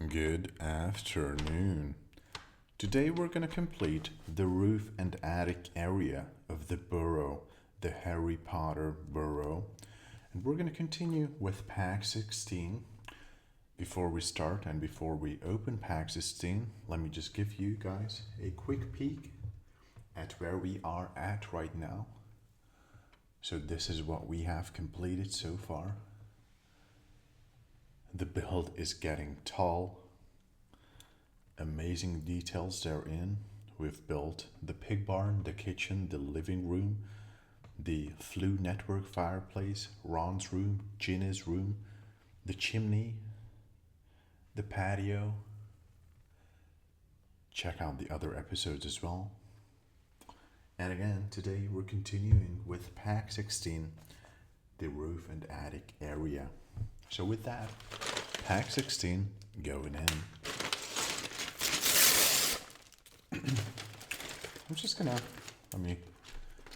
Good afternoon. Today we're going to complete the roof and attic area of the burrow, the Harry Potter Burrow. And we're going to continue with pack 16. Before we start and before we open pack 16, let me just give you guys a quick peek at where we are at right now. So this is what we have completed so far. The build is getting tall. Amazing details therein. We've built the pig barn, the kitchen, the living room, the Flu Network fireplace, Ron's room, Ginny's room, the chimney, the patio. Check out the other episodes as well. And again, today we're continuing with pack 16, the roof and attic area. So with that, pack 16 going in. I'm just gonna, let me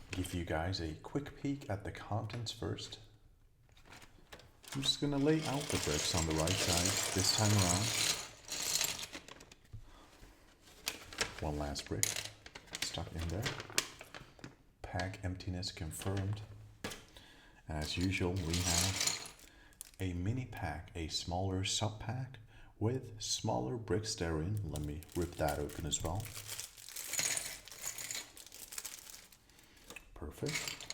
give you guys a quick peek at the contents first. I'm just gonna lay out the bricks on the right side this time around. One last brick stuck in there. Pack emptiness confirmed. As usual, we have a mini pack, a smaller sub pack with smaller bricks therein. Let me rip that open as well. Perfect.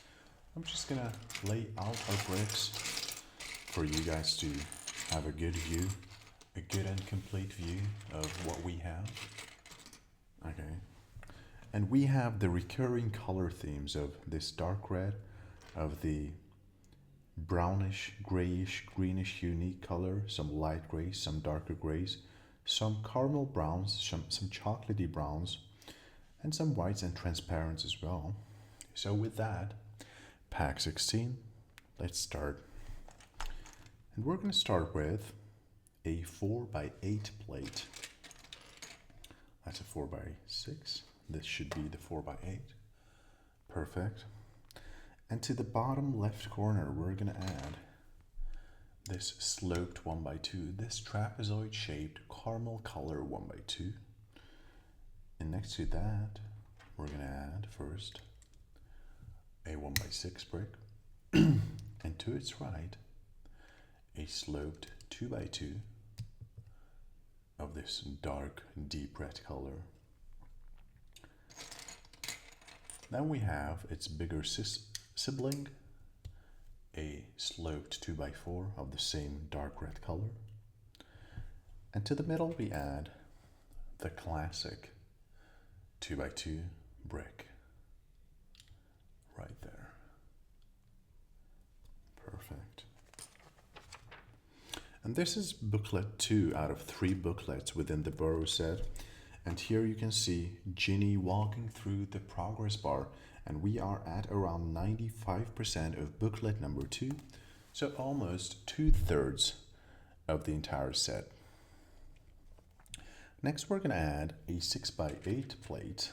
I'm just gonna lay out our bricks for you guys to have a good view, a good and complete view of what we have. Okay. And we have the recurring color themes of this dark red, of the brownish, grayish, greenish unique color, some light grays, some darker grays, some caramel browns, some chocolatey browns, and some whites and transparents as well. So with that, pack 16, let's start. And we're going to start with a 4x8 plate. That's a 4x6. This should be the 4x8. Perfect. And to the bottom left corner, we're going to add this sloped 1x2, this trapezoid shaped caramel color 1x2. And next to that, we're going to add first a 1x6 brick. And to its right, a sloped 2x2 of this dark, deep red color. Then we have its bigger sibling, a sloped 2x4 of the same dark red color. And to the middle we add the classic 2x2 brick right there. Perfect. And this is booklet 2 out of 3 booklets within the Burrow set. And here you can see Ginny walking through the progress bar, and we are at around 95% of booklet number 2, so almost 2/3 of the entire set. Next we're going to add a 6x8 plate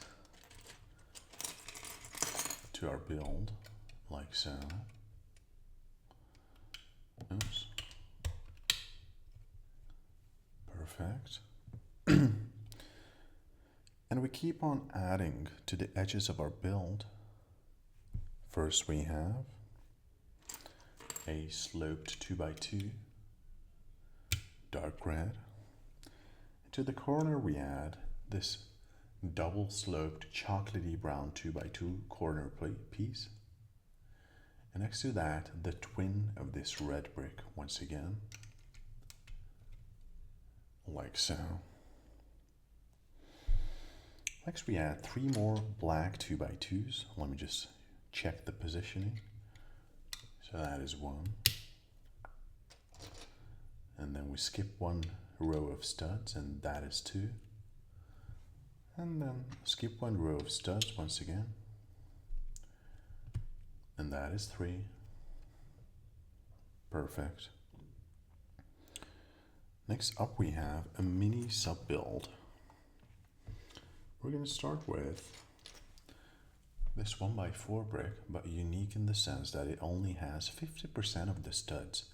to our build, like so. Oops. Perfect. And we keep on adding to the edges of our build. First we have a sloped 2x2, dark red. To the corner we add this double sloped chocolatey brown 2x2 corner piece. And next to that, the twin of this red brick once again, like so. Next we add 3 more black 2x2s. Let me just check the positioning. So that is 1. And then we skip 1 row of studs, and that is 2. And then skip 1 row of studs once again. And that is 3. Perfect. Next up we have a mini sub build. We're going to start with this 1x4 brick, but unique in the sense that it only has 50% of the studs.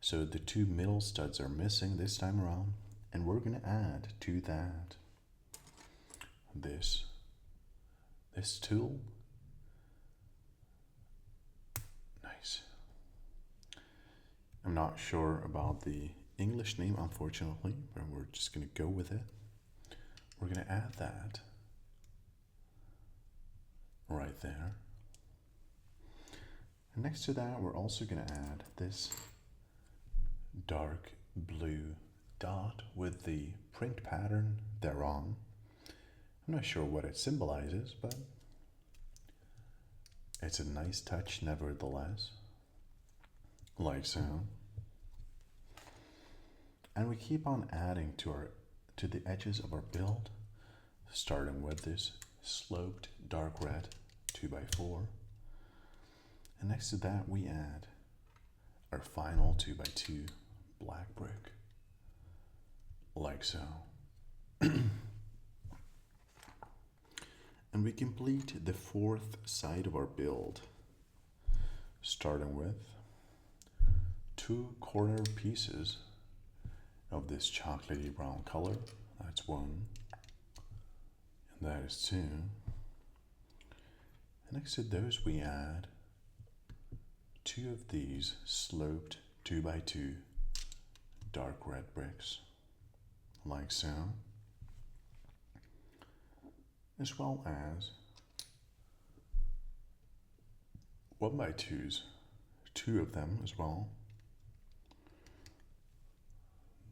So the 2 middle studs are missing this time around, And we're gonna add to that this tool. Nice. I'm not sure about the English name, unfortunately, but we're just gonna go with it. We're gonna add that right there. And next to that, we're also gonna add this dark blue dot with the print pattern thereon. I'm not sure what it symbolizes, but it's a nice touch nevertheless, like so. And we keep on adding to the edges of our build, starting with this sloped dark red 2x4. And next to that, we add our final 2x2 black brick, like so. And we complete the fourth side of our build, starting with 2 corner pieces of this chocolatey brown color. That's 1, and that is 2. And next to those, we add 2 of these sloped 2x2 dark red bricks, like so, as well as 1x2s, 2 of them as well.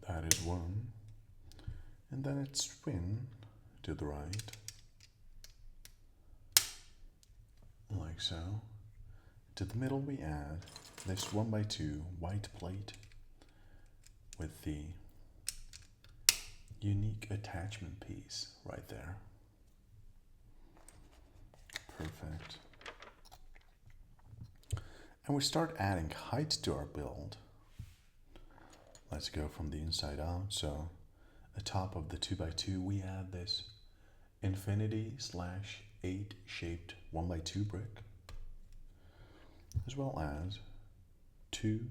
That is 1, and then it's spin to the right, like so. To the middle, we add this 1x2 white plate with the unique attachment piece right there. Perfect. And we start adding height to our build. Let's go from the inside out. So atop of the 2x2, we add this infinity/8 shaped 1x2 brick, as well as 2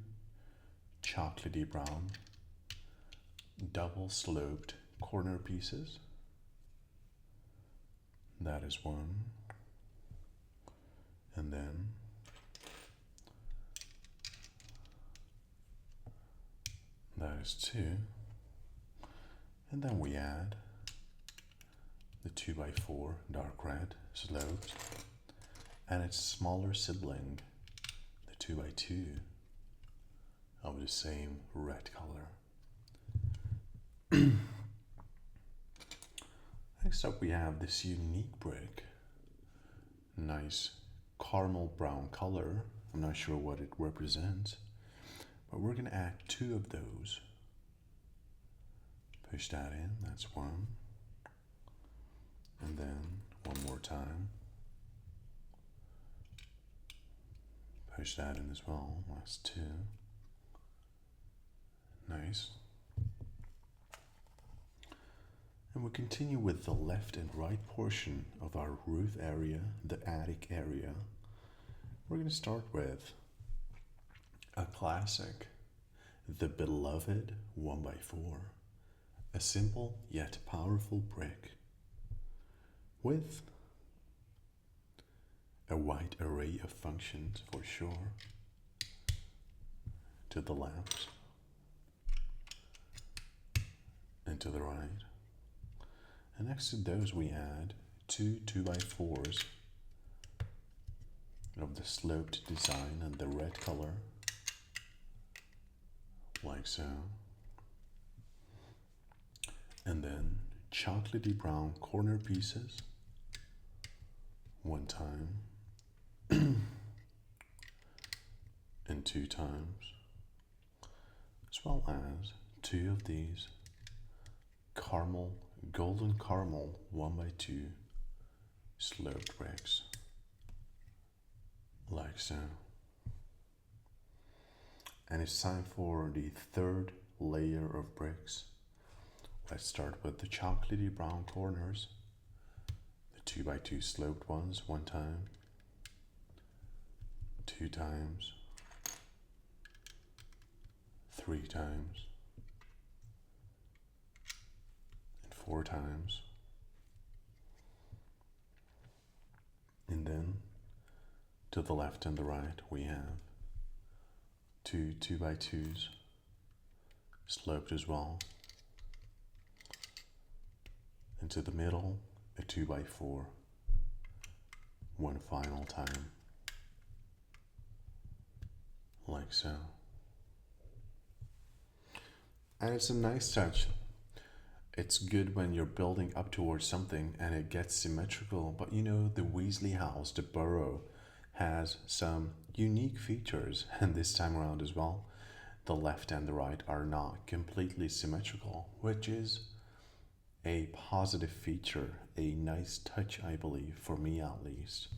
chocolatey brown double sloped corner pieces. That is 1. And then that is 2. And then we add the 2x4 dark red sloped and its smaller sibling, the 2x2 of the same red color. Next up, we have this unique brick, nice caramel brown color. I'm not sure what it represents, but we're going to add 2 of those. Push that in, that's 1. And then 1 more time. Push that in as well, that's 2. Nice. And we continue with the left and right portion of our roof area, the attic area. We're going to start with a classic, the beloved 1x4, a simple yet powerful brick with a wide array of functions for sure. To the left and to the right. And next to those, we add 2 2x4s of the sloped design and the red color, like so. And then chocolatey brown corner pieces, 1 time and 2 times, as well as 2 of these golden caramel 1x2 sloped bricks, like so. And it's time for the third layer of bricks. Let's start with the chocolatey brown corners, the 2x2 sloped ones, 1 time, 2 times, 3 times, 4 times. And then to the left and the right we have 2 2x2s sloped as well. And to the middle a 2x4 one final time, like so. And it's a nice touch. It's good when you're building up towards something and it gets symmetrical, but you know, the Weasley house, the Burrow, has some unique features, and this time around as well, the left and the right are not completely symmetrical, which is a positive feature, a nice touch, I believe, for me at least,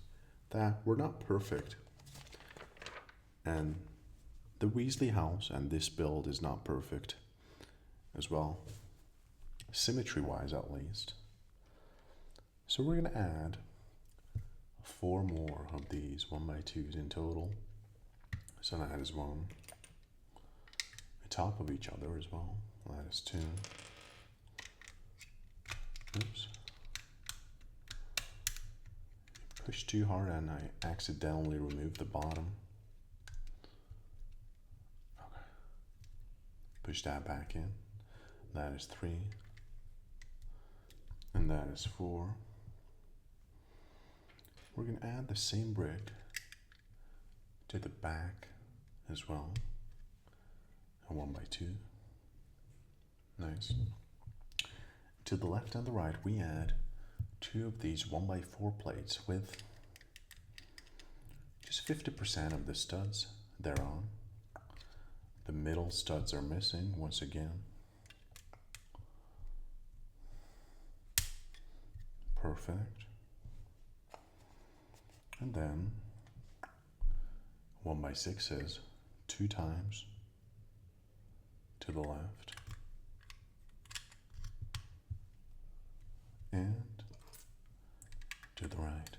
that we're not perfect. And the Weasley house and this build is not perfect as well, symmetry wise at least. So we're going to add 4 more of these 1x2s in total. So that is 1 on top of each other as well. That is 2. Oops. Push too hard and I accidentally removed the bottom. Okay. Push that back in. That is 3. And that is 4. We're going to add the same brick to the back as well. A 1x2. Nice. To the left and the right we add 2 of these 1x4 plates with just 50% of the studs thereon. The middle studs are missing once again. Perfect. And then 1x6s 2 times to the left and to the right.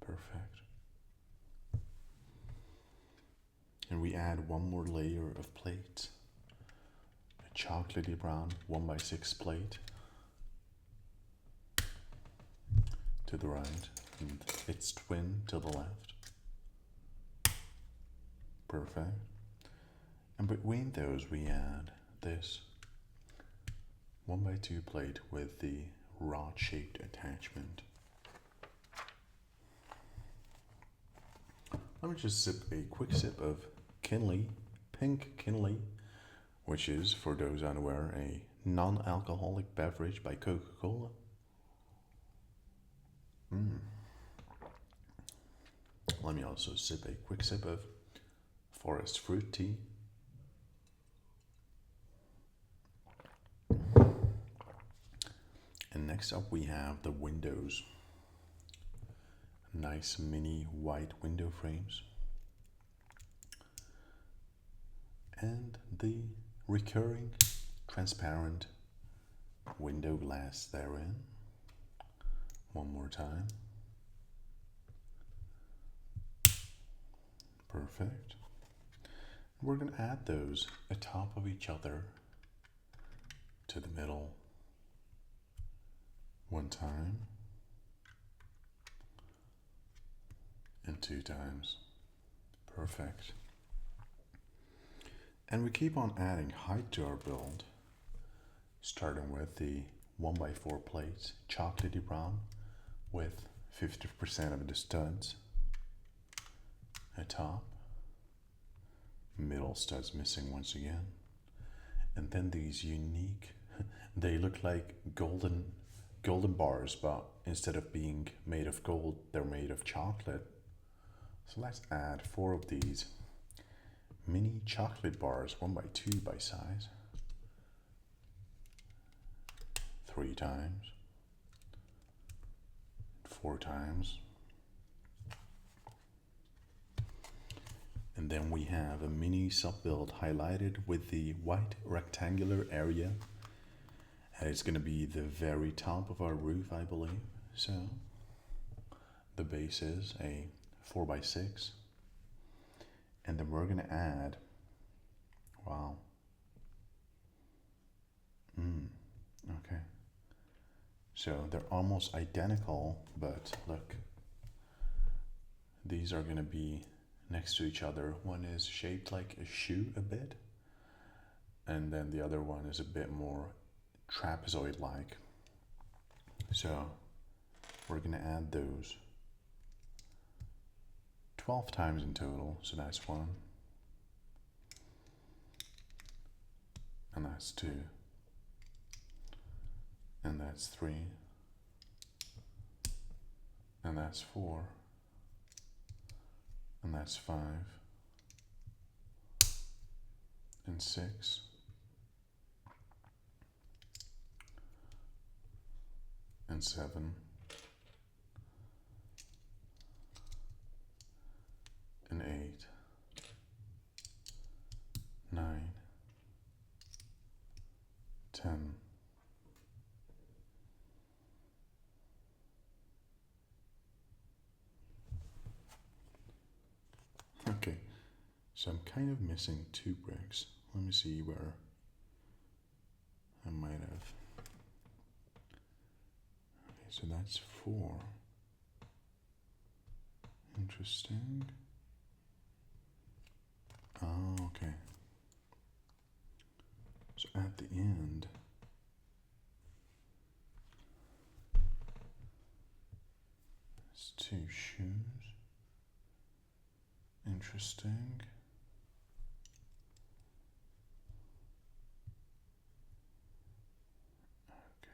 Perfect. And we add 1 more layer of plates, a chocolatey brown 1x6 plate to the right and its twin to the left. Perfect. And between those we add this 1x2 plate with the rod-shaped attachment. Let me just sip a quick sip of Kinley, pink Kinley, which is, for those unaware, a non-alcoholic beverage by Coca-Cola. Let me also sip a quick sip of forest fruit tea. And next up we have the windows. Nice mini white window frames. And the recurring transparent window glass therein. 1 more time. Perfect. We're going to add those atop of each other to the middle 1 time and 2 times. Perfect. And we keep on adding height to our build, starting with the 1x4 plates, chocolatey brown with 50% of the studs atop, middle studs missing once again, and then these unique, they look like golden bars, but instead of being made of gold, they're made of chocolate. So let's add 4 of these mini chocolate bars, 1x2 by size, 3 times, 4 times. And then we have a mini sub-build highlighted with the white rectangular area. And it's going to be the very top of our roof, I believe. So the base is a 4x6. And then we're going to add, wow, So they're almost identical, but look, these are going to be next to each other. One is shaped like a shoe a bit, and then the other one is a bit more trapezoid-like. So we're going to add those 12 times in total. So that's 1, and that's 2, and that's 3, and that's 4, and that's 5, and 6, and 7, and 8, 9, 10, okay, so I'm kind of missing 2 bricks. Let me see where I might have. Okay, so that's 4. Interesting. Oh, okay. So at the end, it's 2 shoes. Interesting. Okay.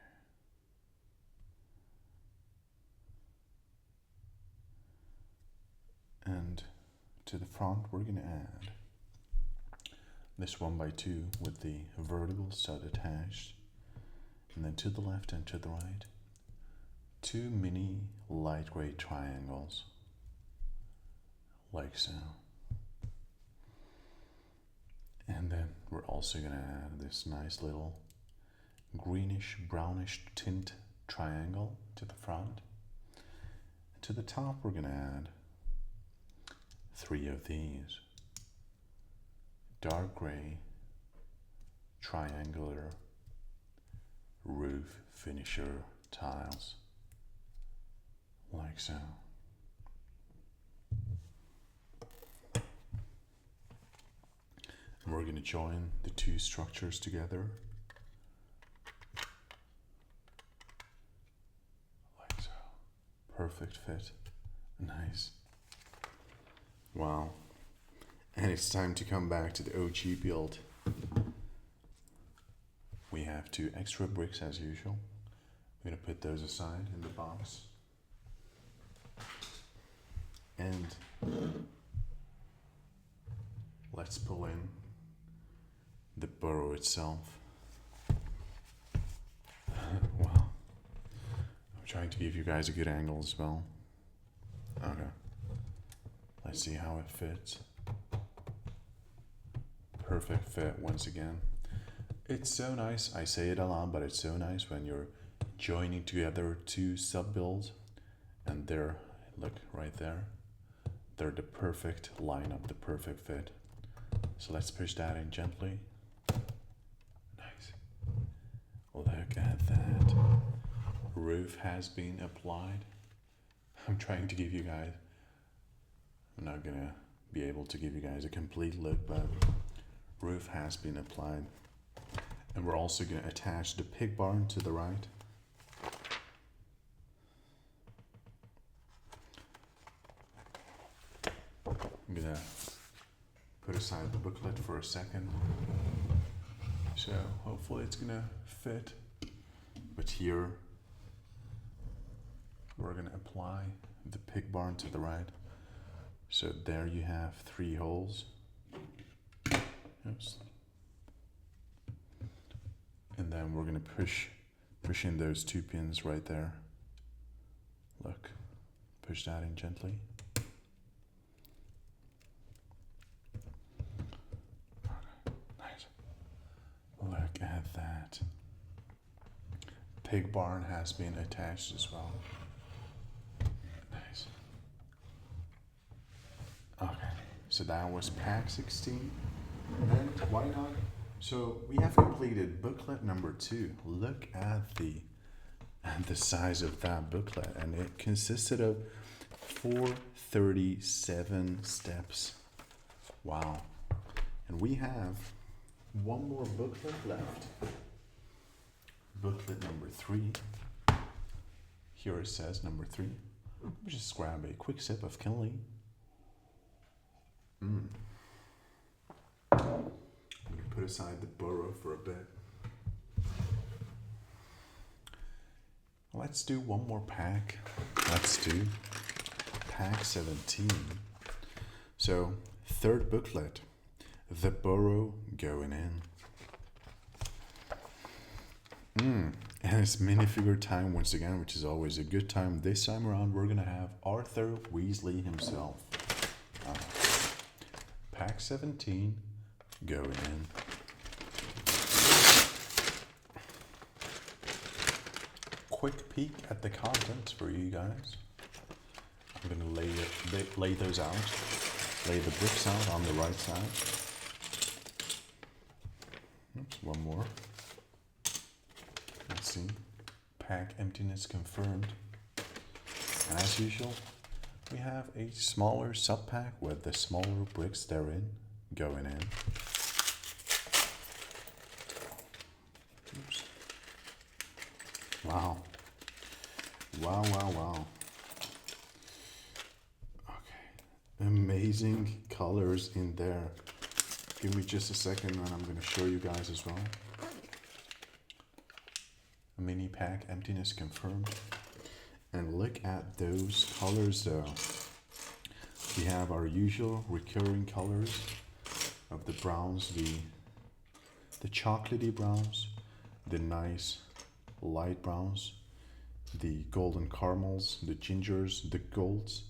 And to the front, we're going to add this 1x2 with the vertical stud attached, and then to the left and to the right, 2 mini light gray triangles, like so. And then we're also going to add this nice little greenish brownish tint triangle to the front. And to the top, we're going to add 3 of these dark gray triangular roof finisher tiles, like so. And we're going to join the 2 structures together, like so. Perfect fit. Nice. Wow. And it's time to come back to the OG build. We have 2 extra bricks as usual. We're going to put those aside in the box. And let's pull in the burrow itself. Wow. I'm trying to give you guys a good angle as well. Okay. Let's see how it fits. Perfect fit once again. It's so nice. I say it a lot, but it's so nice when you're joining together 2 sub builds, and they're, look right there, they're the perfect lineup, the perfect fit. So let's push that in gently. Nice. Look at that. Roof has been applied. I'm trying to give you guys, I'm not gonna be able to give you guys a complete look, but roof has been applied. And we're also going to attach the pig barn to the right. I'm going to put aside the booklet for a second. So hopefully it's going to fit. But here we're going to apply the pig barn to the right. So there you have 3 holes. Oops. And then we're going to push in those 2 pins right there. Look, push that in gently. Okay, nice. Look at that. Pig barn has been attached as well. Nice. Okay, so that was pack 16. And why not? So we have completed booklet number 2. Look at the and the size of that booklet, and it consisted of 437 steps. Wow. And we have one more booklet left. Booklet number 3. Here it says number 3. Let me just grab a quick sip of Kinley. I'm going to put aside the Burrow for a bit. Let's do one more pack. Let's do pack 17. So, third booklet, the Burrow going in. And it's minifigure time once again, which is always a good time. This time around, we're going to have Arthur Weasley himself. Pack 17 going in. Quick peek at the contents for you guys. I'm going to lay those out. Lay the bricks out on the right side. Oops, one more. Let's see. Pack emptiness confirmed. And as usual, we have a smaller sub-pack with the smaller bricks therein going in. Oops. Wow. Wow. Okay. Amazing colors in there. Give me just a second and I'm going to show you guys as well. A mini pack emptiness confirmed. And look at those colors though. We have our usual recurring colors of the browns, the chocolatey browns, the nice light browns, the golden caramels, the gingers, the golds,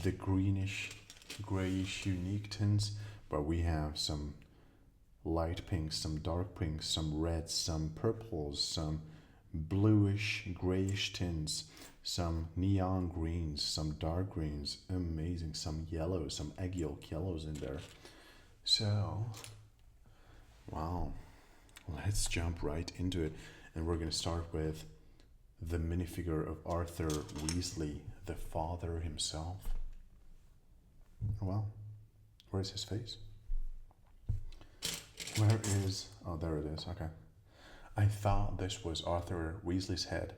the greenish, grayish unique tints, but we have some light pinks, some dark pinks, some reds, some purples, some bluish, grayish tints, some neon greens, some dark greens, amazing, some yellows, some egg yolk yellows in there. So, wow, let's jump right into it. And we're going to start with the minifigure of Arthur Weasley, the father himself. Well, where's his face? Where is... Oh, there it is. Okay. I thought this was Arthur Weasley's head,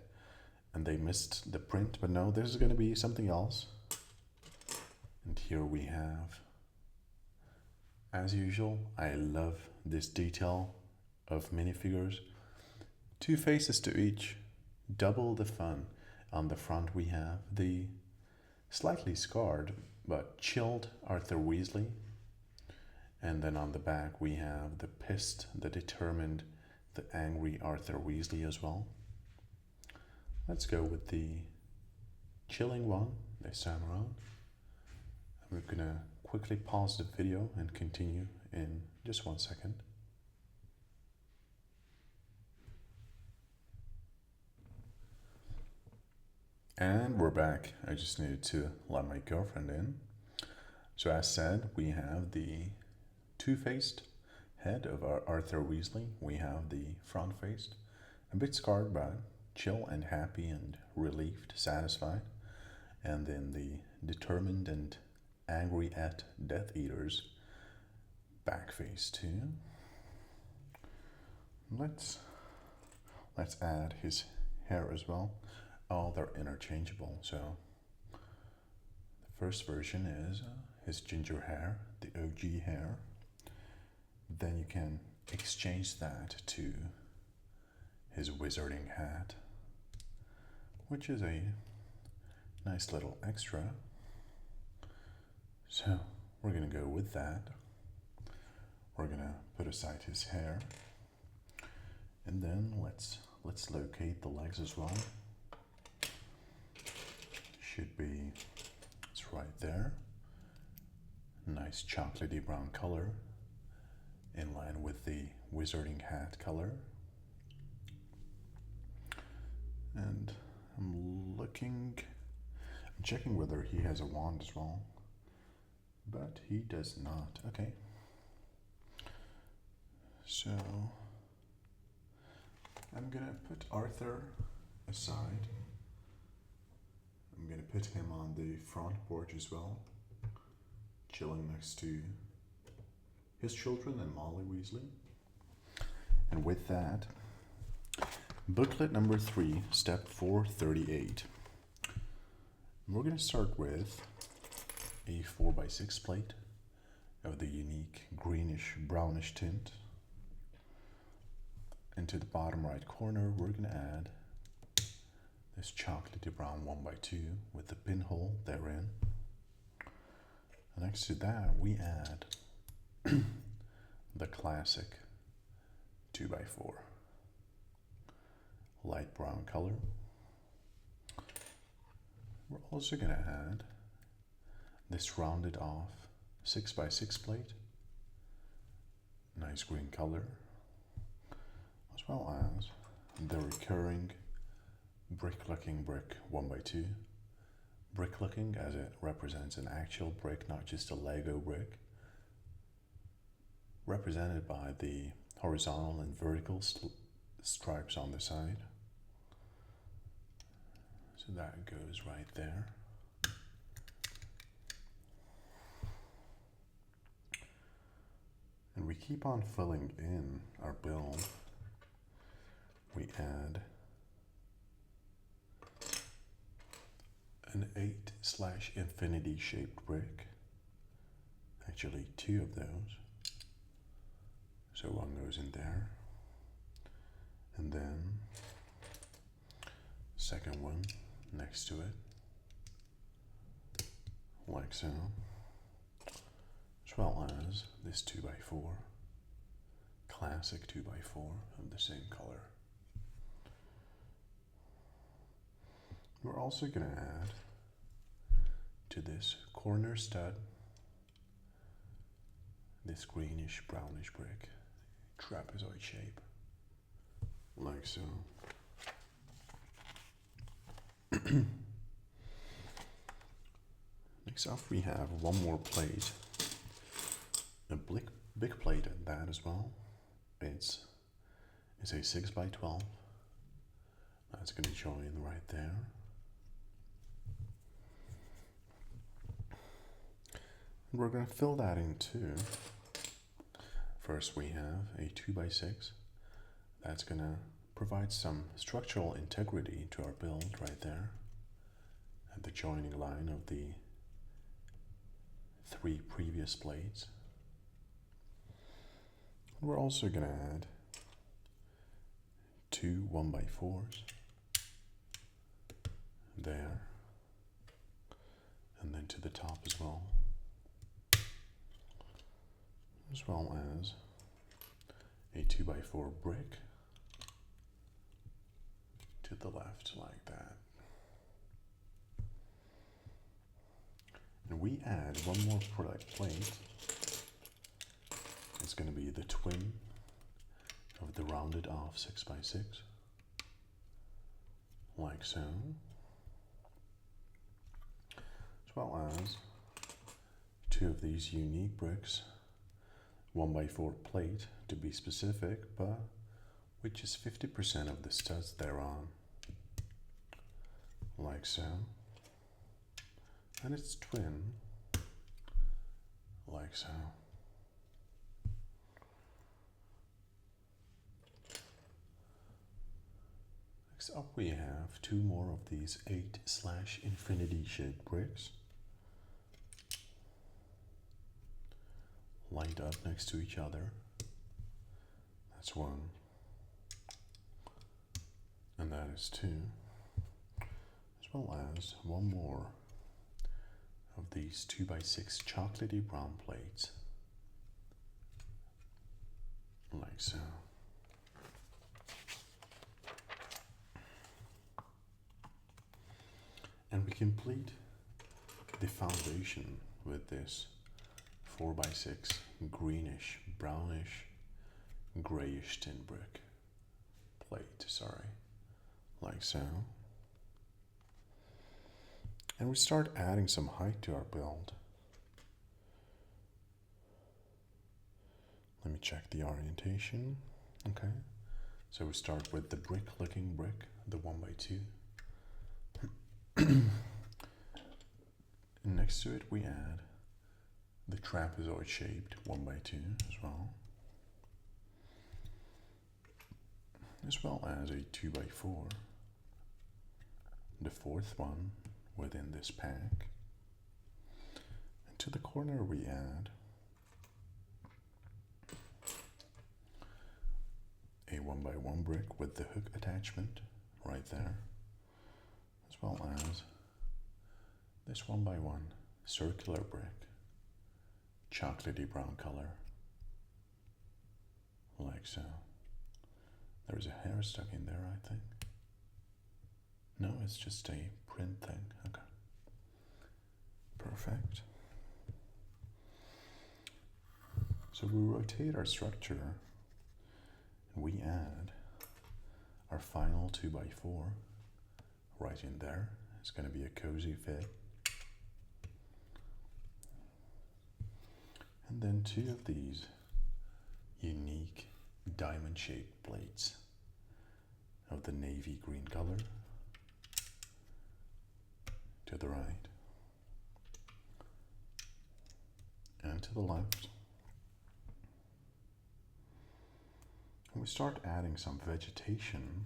and they missed the print, but no, this is going to be something else. And here we have, as usual, I love this detail of minifigures. 2 faces to each, double the fun. On the front we have the slightly scarred but chilled Arthur Weasley. And then on the back we have the pissed, the determined, the angry Arthur Weasley as well. Let's go with the chilling one this time around. We're gonna quickly pause the video and continue in just 1 second. And we're back. I just needed to let my girlfriend in. So as said, we have the two-faced head of our Arthur Weasley. We have the front-faced, a bit scarred but chill and happy and relieved, satisfied. And then the determined and angry at Death Eaters back face too. Let's add his hair as well. Oh, they're interchangeable. So the first version is his ginger hair, the OG hair. Then you can exchange that to his wizarding hat, which is a nice little extra. So we're gonna go with that. We're gonna put aside his hair, and then let's locate the legs as well. Should be, it's right there. Nice chocolatey brown color, in line with the wizarding hat color. And I'm checking whether he has a wand as well, but he does not. Okay. So I'm gonna put Arthur aside. I'm going to put him on the front porch as well, chilling next to his children and Molly Weasley. And with that, booklet number 3, step 438. We're going to start with a 4x6 plate of the unique greenish brownish tint. And to the bottom right corner, we're going to add this chocolatey brown 1x2 with the pinhole therein. And next to that, we add the classic 2x4 light brown color. We're also going to add this rounded off 6x6 plate, nice green color, as well as the recurring brick-looking brick 1x2. Brick-looking as it represents an actual brick, not just a Lego brick, represented by the horizontal and vertical stripes on the side. So that goes right there. And we keep on filling in our build. We add an 8/infinity shaped brick. Actually, 2 of those. So one goes in there. And then second one next to it, like so, as well as this 2x4, classic 2x4 of the same color. We're also going to add to this corner stud this greenish brownish brick, trapezoid shape, like so. Next up, we have one more plate, a big plate at that as well. It's a 6x12. That's going to join right there. And we're going to fill that in too. First, we have a 2x6. That's going to provide some structural integrity to our build right there at the joining line of the 3 previous plates. We're also going to add 2 1x4s there, and then to the top as well as a 2x4 brick to the left like that. And we add one more plate. It's going to be the twin of the rounded off 6x6, like so, as well as 2 of these unique bricks, 1x4 plate to be specific, but with just 50% of the studs thereon, like so, and its twin, like so. Next up, we have 2 more of these 8/infinity shaped bricks lined up next to each other. That's 1, and that is 2, as well as 1 more of these 2x6 chocolatey brown plates, like so. And we complete the foundation with this 4x6 greenish, brownish, grayish tin brick plate, like so. And we start adding some height to our build. Let me check the orientation. Okay, So we start with the brick-looking brick, the 1x2. And next to it we add the trapezoid-shaped 1x2 as well as a 2x4, the fourth one within this pack. And to the corner we add a 1x1 brick with the hook attachment right there, as well as this 1x1 circular brick, chocolatey brown color, like so. There's a hair stuck in there, I think. No, it's just a print thing. Okay. Perfect. So we rotate our structure and we add our final 2x4 right in there. It's going to be a cozy fit. And then two of these unique diamond-shaped plates of the navy green color to the right and to the left. And we start adding some vegetation.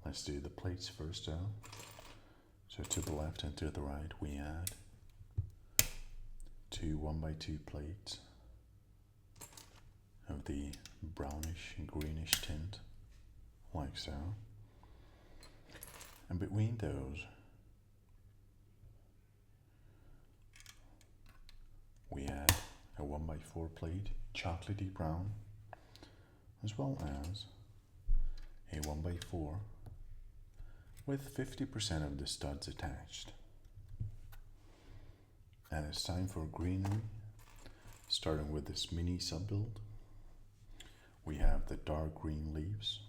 Let's do the plates first though. So to the left and to the right we add two 1x2 plates of the brownish and greenish tint, like so. And between those we add a 1x4 plate, chocolatey brown, as well as a 1x4 with 50% of the studs attached. And it's time for greenery, starting with this mini sub-build. We have the dark green leaves.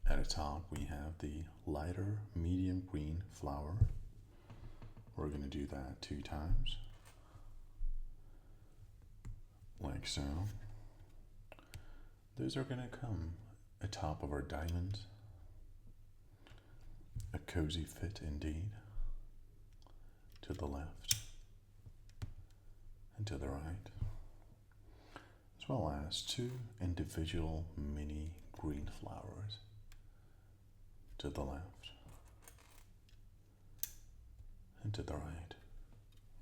At the top we have the lighter medium green flower. We're going to do that 2 times, like so. Those are going to come atop of our diamonds. A cozy fit indeed. To the left and to the right, as well as 2 individual mini green flowers to the left and to the right,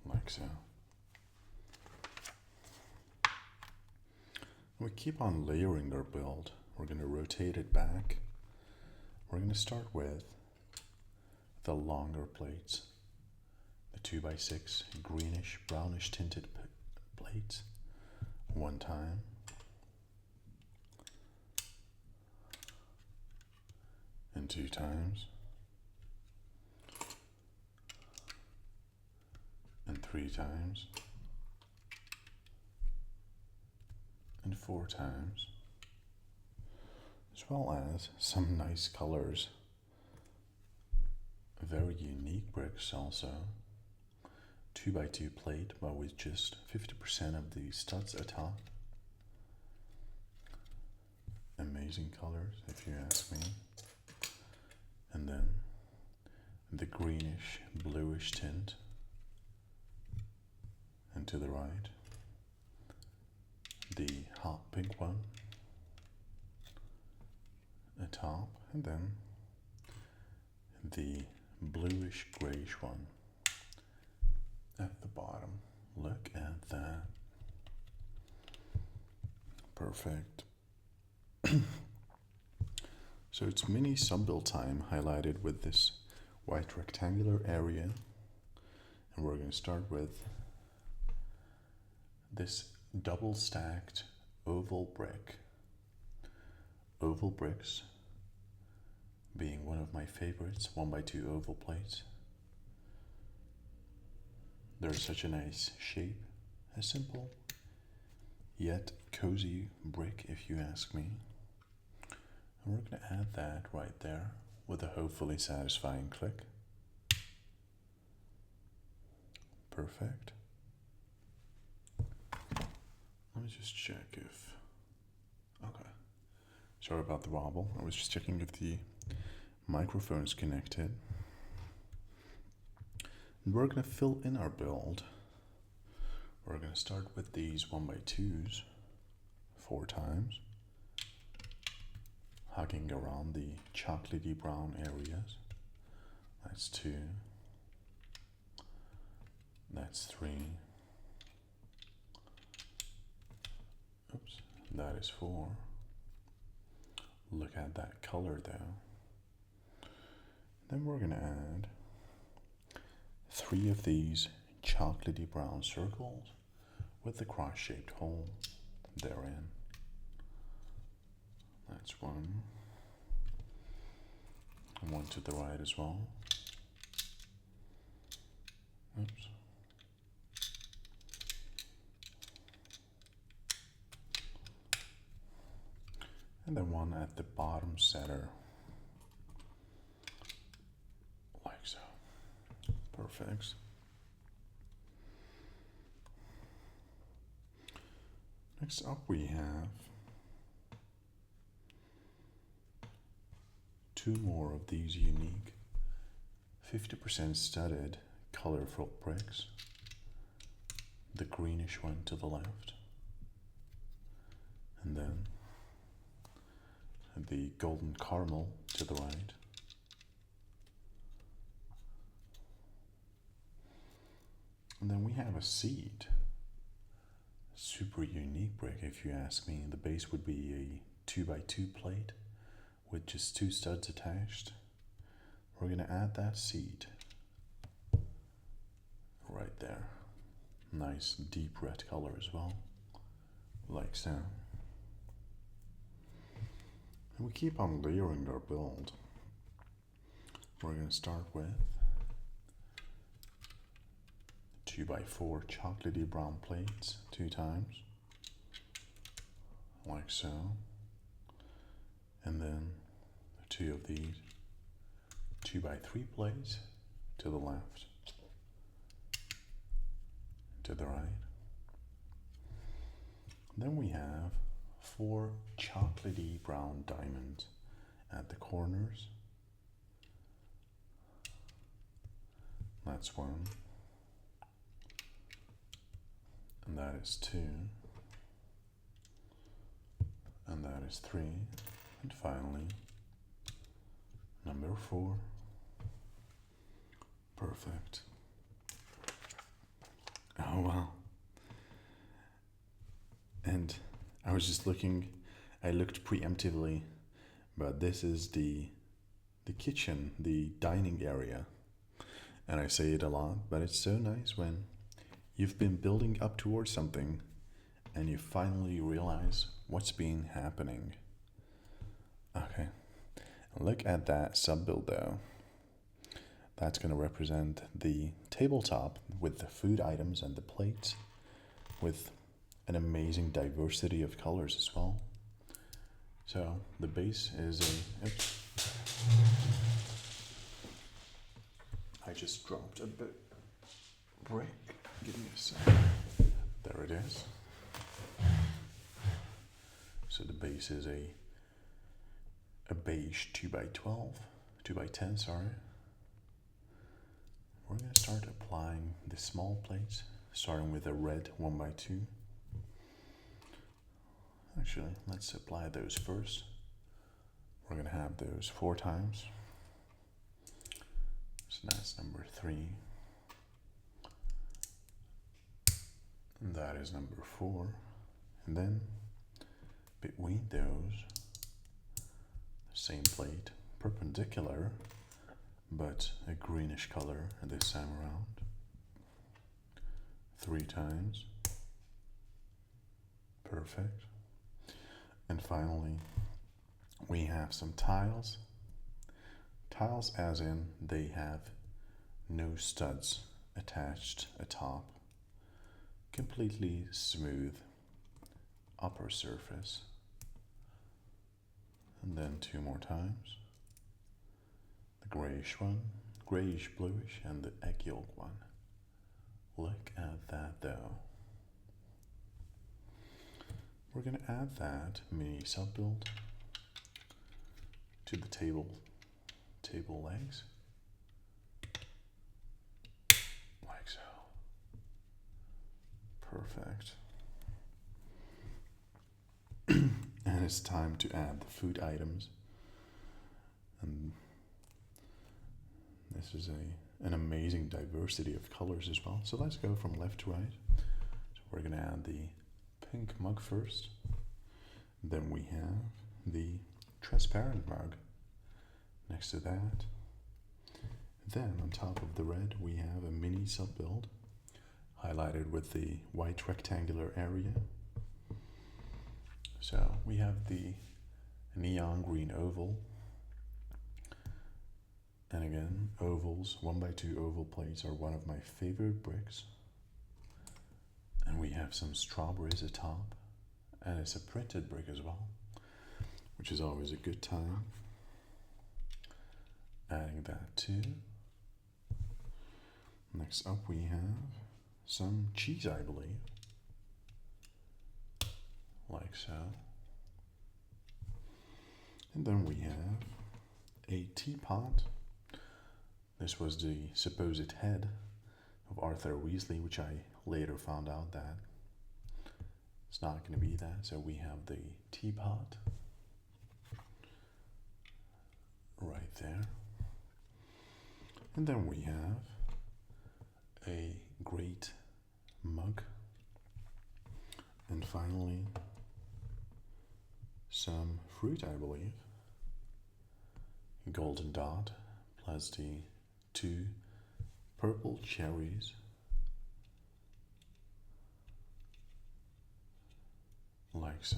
like so. We keep on layering our build. We're going to rotate it back. We're going to start with the longer plates, the 2x6 greenish brownish tinted plates, 1 time, and 2 times, and 3 times, and 4 times, as well as some nice colors, very unique bricks also. 2x2 plate, but with just 50% of the studs atop. Amazing colors, if you ask me. And then the greenish, bluish tint. And to the right, the hot pink one atop, and then the bluish grayish one at the bottom. Look at that. Perfect. So it's mini sub-build time, highlighted with this white rectangular area. And we're going to start with this double stacked oval brick. Oval bricks being one of my favorites, 1x2 oval plates. They're such a nice shape, a simple yet cozy brick if you ask me. And we're going to add that right there with a hopefully satisfying click. Perfect. Let me Let's just check if... Okay. Sorry about the wobble. I was just checking if the microphone is connected. And we're going to fill in our build. We're going to start with these 1x2s 4 times, hugging around the chocolatey brown areas. That's 2. That's 3. Oops, that is 4. Look at that color though. Then we're going to add 3 of these chocolatey brown circles with the cross-shaped hole therein. That's 1. And 1 to the right as well. Oops. And then 1 at the bottom center, like so. Perfect. Next up we have 2 more of these unique 50% studded colorful bricks. The greenish one to the left, and then the golden caramel to the right. And then we have a seed. Super unique brick if you ask me. The base would be a 2x2 plate with just 2 studs attached. We're going to add that seed right there. Nice deep red color as well, like so. And we keep on layering our build. We're going to start with 2x4 chocolatey brown plates 2 times, like so. And then 2 of these 2x3 plates to the left, to the right. Then we have 4 chocolatey brown diamonds at the corners. That's 1. And that is 2. And that is 3. And finally, number 4. Perfect. Oh wow. And I was just looking, I looked preemptively, but this is the kitchen, the dining area. And I say it a lot, but it's so nice when you've been building up towards something and you finally realize what's been happening. Okay, look at that sub-build though. That's going to represent the tabletop with the food items and the plates, with an amazing diversity of colors as well. So the base is a... Oops. I just dropped a bit brick. Give me a second. There it is. So the base is a beige 2x12, 2x10, sorry. We're going to start applying the small plates, starting with a red 1x2. Actually, let's apply those first. We're going to have those 4 times. So that's number 3. And that is number 4. And then between those, same plate, perpendicular, but a greenish color this time around. 3 times. Perfect. And finally, we have some tiles. Tiles as in they have no studs attached atop. Completely smooth upper surface. And then 2 more times. The grayish one, grayish bluish, and the egg yolk one. Look at that though. we're going to add that mini sub-build to the table legs, like so. Perfect. And it's time to add the food items. And this is an amazing diversity of colors as well. So let's go from left to right. So we're going to add the pink mug first. Then we have the transparent mug next to that. Then on top of the red we have a mini sub-build highlighted with the white rectangular area. So we have the neon green oval. And again, ovals, 1x2 oval plates are one of my favorite bricks. And we have some strawberries atop. And it's a printed brick as well, which is always a good time. Adding that too. Next up we have some cheese, I believe. Like so. And then we have a teapot. This was the supposed head of Arthur Weasley, which I later found out that it's not going to be that. So we have the teapot right there. And then we have a great mug. And finally, some fruit, I believe. Golden dot plus the 2 purple cherries. Like so.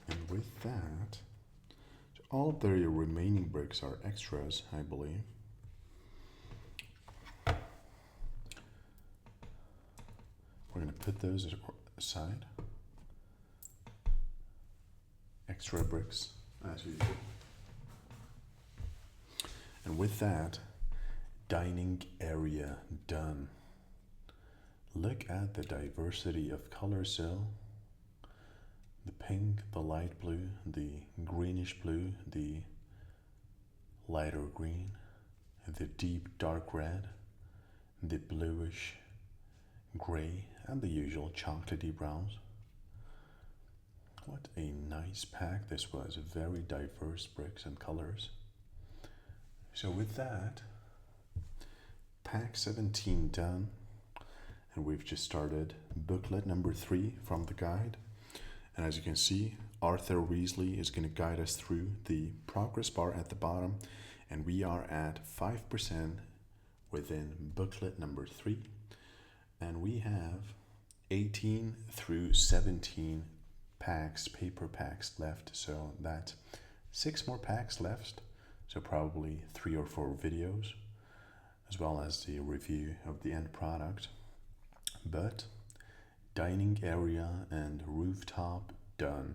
And with that, all of the remaining bricks are extras, I believe. We're going to put those aside. Extra bricks, as usual. And with that, dining area done. Look at the diversity of colors. So the pink, the light blue, the greenish blue, the lighter green, the deep dark red, the bluish gray, and the usual chocolatey browns. What a nice pack this was. Very diverse bricks and colors. So with that, pack 17 done, and we've just started booklet number 3 from the guide. And as you can see, Arthur Weasley is going to guide us through the progress bar at the bottom, and we are at 5% within booklet number 3, and we have 18 through 17 packs, paper packs left. So that's 6 more packs left, so probably 3 or 4 videos, as well as the review of the end product. But dining area and rooftop done.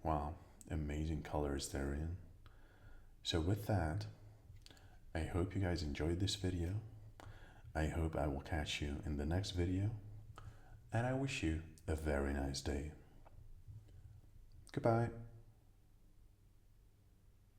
Wow, amazing colors therein. So with that, I hope you guys enjoyed this video. I hope I will catch you in the next video, and I wish you a very nice day. Goodbye.